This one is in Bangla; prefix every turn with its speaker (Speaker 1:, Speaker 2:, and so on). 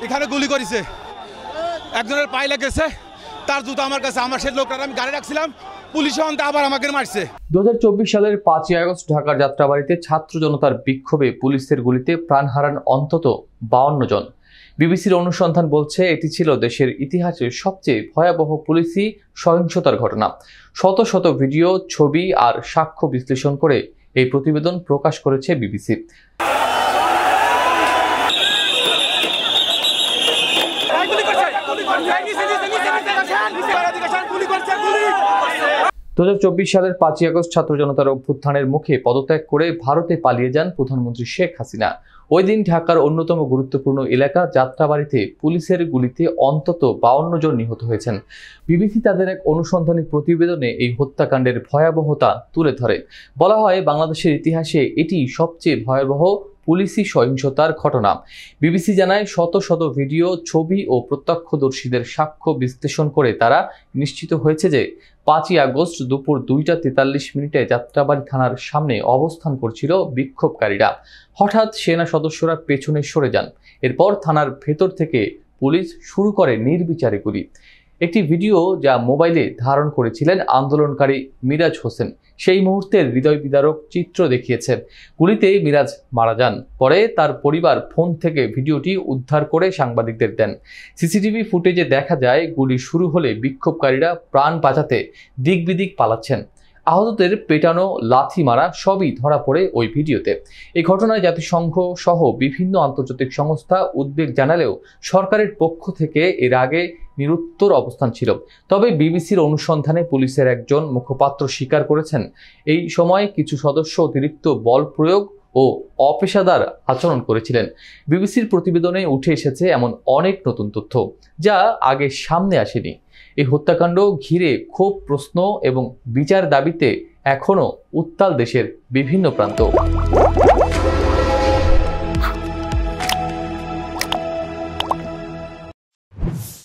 Speaker 1: এখানে গুলি করেছে, একজনের পায়ে লেগেছে, তার জুতো আমার কাছে, আমার সেই লোকটা আমি গাড়ি রাখছিলাম, পুলিশে অন্তে আবার আমাকে মারছে।
Speaker 2: 2024 সালের 5ই আগস্ট ঢাকার যাত্রাবাড়িতে ছাত্র জনতার বিক্ষোভে পুলিশের গুলিতে প্রাণ হারান অন্তত 52 জন। বিবিসির অনুসন্ধান বলছে এটি ছিল দেশের ইতিহাসে সবচেয়ে ভয়াবহ পুলিশি সহিংসতার ঘটনা। শত শত ভিডিও, ছবি আর সাক্ষ্য বিশ্লেষণ করে এই প্রতিবেদন প্রকাশ করেছে বিবিসি। 2024 সালের 5ই আগস্ট ছাত্র জনতার অভ্যুত্থানের মুখে পদত্যাগ করে ভারতে পালিয়ে যান প্রধানমন্ত্রী শেখ হাসিনা। ওই দিন ঢাকার অন্যতম গুরুত্বপূর্ণ এলাকা যাত্রাবাড়িতে পুলিশের গুলিতে অন্তত 52 জন নিহত হয়েছেন। বিবিসি তাদের এক অনুসন্ধানী প্রতিবেদনে এই হত্যাকাণ্ডের ভয়াবহতা তুলে ধরে। বলা হয়, বাংলাদেশের ইতিহাসে এটি সবচেয়ে ভয়াবহ পুলিশি সহিংসতার ঘটনা। বিবিসি জানায়, শত শত ভিডিও, ছবি ও প্রত্যক্ষদর্শীদের সাক্ষ্য বিশ্লেষণ করে তারা নিশ্চিত হয়েছে যে 5ই আগস্ট দুপুর 2টা 43 মিনিটে যাত্রাবাড়ি থানার সামনে অবস্থান করছিল বিক্ষোভকারীরা। হঠাৎ সেনা সদস্যরা পেছনে সরে যান। এরপর থানার ভেতর থেকে পুলিশ শুরু করে নির্বিচারে গুলি। একটি ভিডিও যা মোবাইলে ধারণ করেছিলেন আন্দোলনকারী মিরাজ হোসেন সেই মুহূর্তের হৃদয় বিদারক চিত্র দেখিয়েছে। গুলিতে মিরাজ মারা যান। পরে তার পরিবার ফোন থেকে ভিডিওটি উদ্ধার করে সাংবাদিকদের দেন। সিসিটিভি ফুটেজে দেখা যায়, গুলি শুরু হলে বিক্ষোভকারীরা প্রাণ বাঁচাতে দিক বিদিক পালাচ্ছেন। আহতদের পেটানো, লাথি মারা সবই ধরা পড়ে ওই ভিডিওতে। এই ঘটনায় জাতিসংঘ সহ বিভিন্ন আন্তর্জাতিক সংস্থা উদ্বেগ জানালেও সরকারের পক্ষ থেকে এর আগে নিরুত্তর অবস্থান ছিল। তবে বিবিসির অনুসন্ধানে পুলিশের একজন মুখপাত্র স্বীকার করেছেন, এই সময় কিছু সদস্য অতিরিক্ত বল প্রয়োগ ও অপেশাদার আচরণ করেছিলেন। বিবিসির প্রতিবেদনে উঠে এসেছে এমন অনেক নতুন তথ্য যা আগে সামনে আসেনি। এই হত্যাকাণ্ড ঘিরে ক্ষোভ, প্রশ্ন এবং বিচার দাবিতে এখনও উত্তাল দেশের বিভিন্ন প্রান্ত।